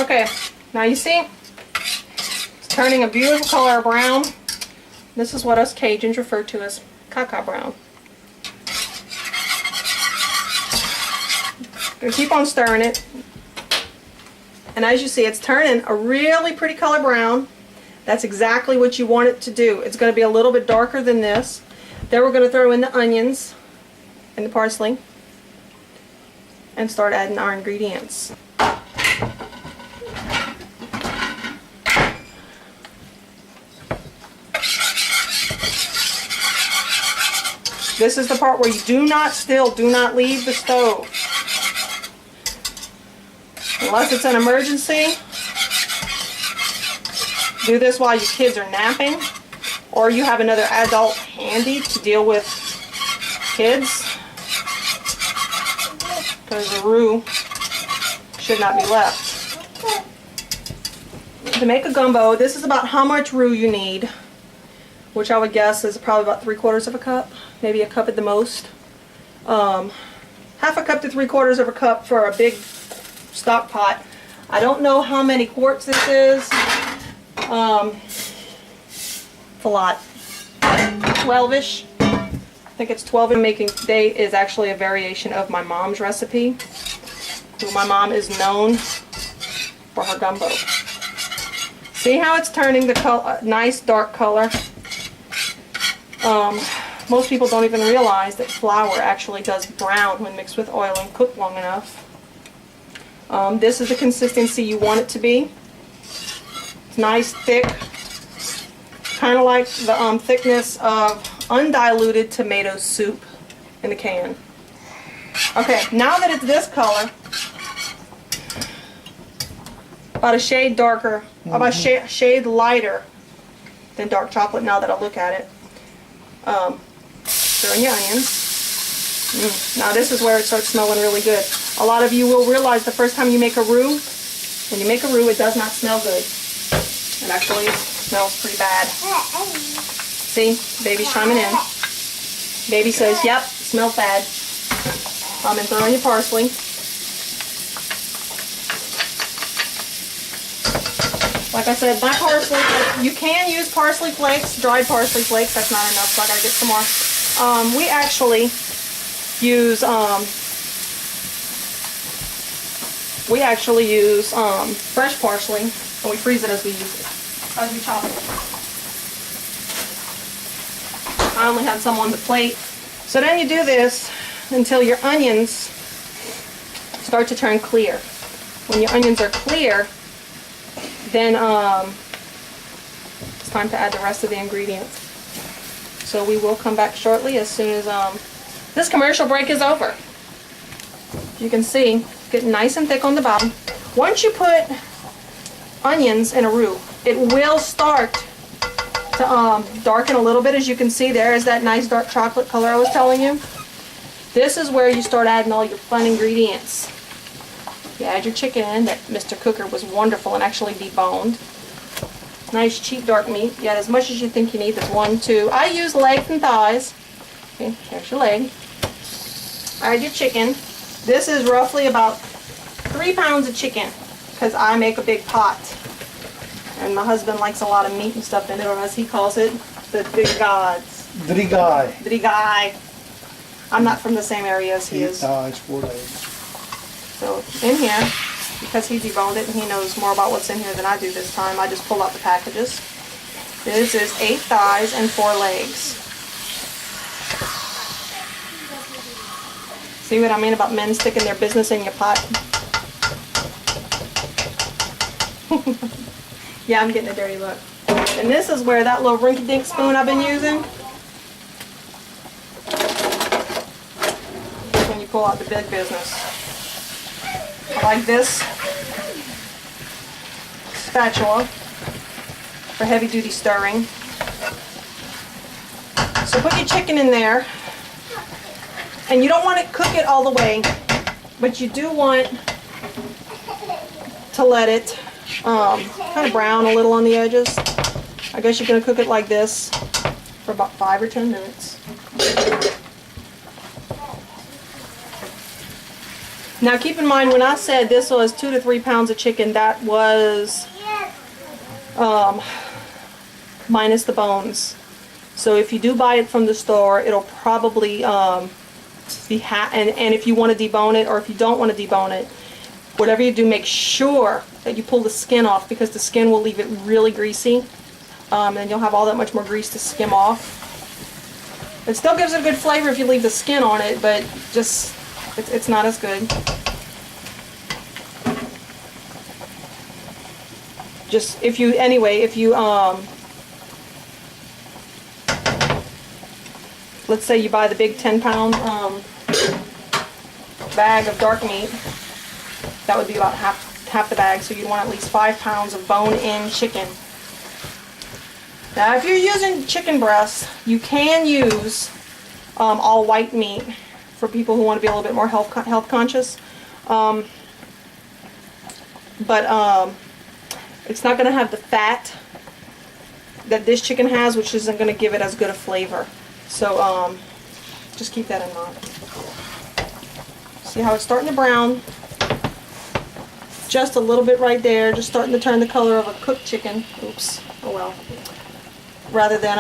Okay, now you see, it's turning a beautiful color of brown. This is what us Cajuns refer to as caca brown. Gonna keep on stirring it. And as you see, it's turning a really pretty color brown. That's exactly what you want it to do. It's going to be a little bit darker than this. Then we're going to throw in the onions and the parsley and start adding our ingredients. This is the part where you do not leave the stove. Unless it's an emergency, do this while your kids are napping, or you have another adult handy to deal with kids, because the roux should not be left. To make a gumbo, this is about how much roux you need, which I would guess is probably about 3/4 of a cup, maybe a cup at the most. Half a cup to 3/4 of a cup for a big stock pot. I don't know how many quarts this is. It's a lot. 12-ish. I think it's 12. I'm making today is actually a variation of my mom's recipe. My mom is known for her gumbo. See how it's turning the color, nice dark color? Most people don't even realize that flour actually does brown when mixed with oil and cooked long enough. This is the consistency you want it to be. It's nice, thick, kind of like the thickness of undiluted tomato soup in the can. Okay, now that it's this color, about a shade darker, about a shade lighter than dark chocolate now that I look at it. Throw in your onions. Now this is where it starts smelling really good. A lot of you will realize the first time you make a roux, when you make a roux, it does not smell good. It actually smells pretty bad. See, baby's chiming in. Baby says, yep, smells bad. And throw in your parsley. Like I said, my parsley, you can use parsley flakes, dried parsley flakes. That's not enough, so I gotta get some more. We actually use fresh parsley, and we freeze it as we use it, as we chop it. I only had some on the plate. So then you do this until your onions start to turn clear. When your onions are clear, then it's time to add the rest of the ingredients. So we will come back shortly as soon as this commercial break is over. You can see it's getting nice and thick on the bottom. Once you put onions in a roux, it will start to darken a little bit. As you can see, there is that nice dark chocolate color I was telling you. This is where you start adding all your fun ingredients. You add your chicken in that Mr. Cooker was wonderful and actually deboned. Nice cheap dark meat. You add as much as you think you need. There's 1, 2. I use legs and thighs. Okay, there's your leg. Add your chicken. This is roughly about 3 pounds of chicken because I make a big pot. And my husband likes a lot of meat and stuff in it, or as he calls it, the big gods. Drigaj. Drigaj. I'm not from the same area as he is. 8 thighs, 4 legs. So in here, because he deboned it and he knows more about what's in here than I do this time, I just pull out the packages. This is 8 thighs and 4 legs. See what I mean about men sticking their business in your pot? Yeah, I'm getting a dirty look. And this is where that little rinky-dink spoon I've been using, when you pull out the big business. I like this spatula for heavy-duty stirring. So put your chicken in there, and you don't want to cook it all the way, but you do want to let it kind of brown a little on the edges. I guess you're going to cook it like this for about 5 or 10 minutes. Now keep in mind, when I said this was 2 to 3 pounds of chicken, that was minus the bones. So if you do buy it from the store, it'll probably be and if you want to debone it, or if you don't want to debone it, whatever you do, make sure that you pull the skin off, because the skin will leave it really greasy, and you'll have all that much more grease to skim off. It still gives it a good flavor if you leave the skin on it, but just it's not as good. Just if you let's say you buy the big 10-pound bag of dark meat, that would be about half the bag, so you'd want at least 5 pounds of bone-in chicken. Now if you're using chicken breasts, you can use all white meat for people who want to be a little bit more health conscious, but it's not going to have the fat that this chicken has, which isn't going to give it as good a flavor. So just keep that in mind. See how it's starting to brown? Just a little bit right there, just starting to turn the color of a cooked chicken. Oops, oh well. Rather than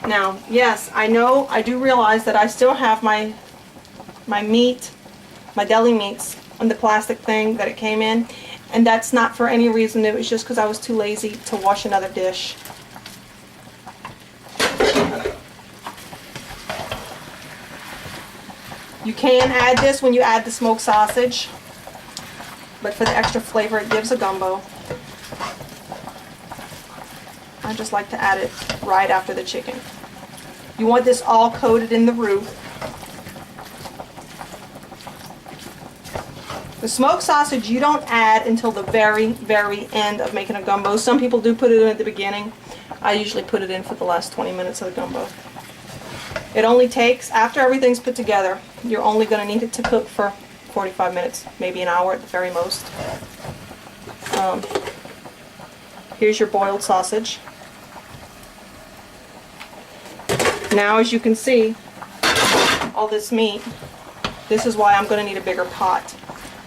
now, yes, I know, I do realize that I still have my meat, my deli meats on the plastic thing that it came in, and that's not for any reason. It was just because I was too lazy to wash another dish. You can add this when you add the smoked sausage, but for the extra flavor it gives a gumbo, I just like to add it right after the chicken. You want this all coated in the roux. The smoked sausage you don't add until the very, very end of making a gumbo. Some people do put it in at the beginning. I usually put it in for the last 20 minutes of the gumbo. It only takes, after everything's put together, you're only going to need it to cook for 45 minutes, maybe an hour at the very most. Here's your boiled sausage. Now, as you can see, all this meat, this is why I'm going to need a bigger pot.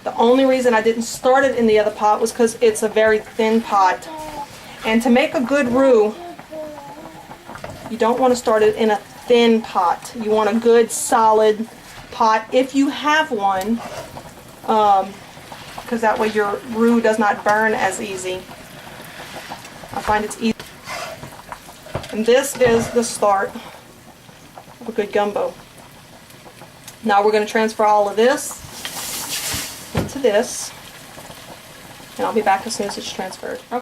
The only reason I didn't start it in the other pot was because it's a very thin pot. And to make a good roux, you don't want to start it in a thin pot. You want a good solid pot if you have one, because that way your roux does not burn as easy. I find it's easy. And this is the start of a good gumbo. Now we're going to transfer all of this into this, and I'll be back as soon as it's transferred.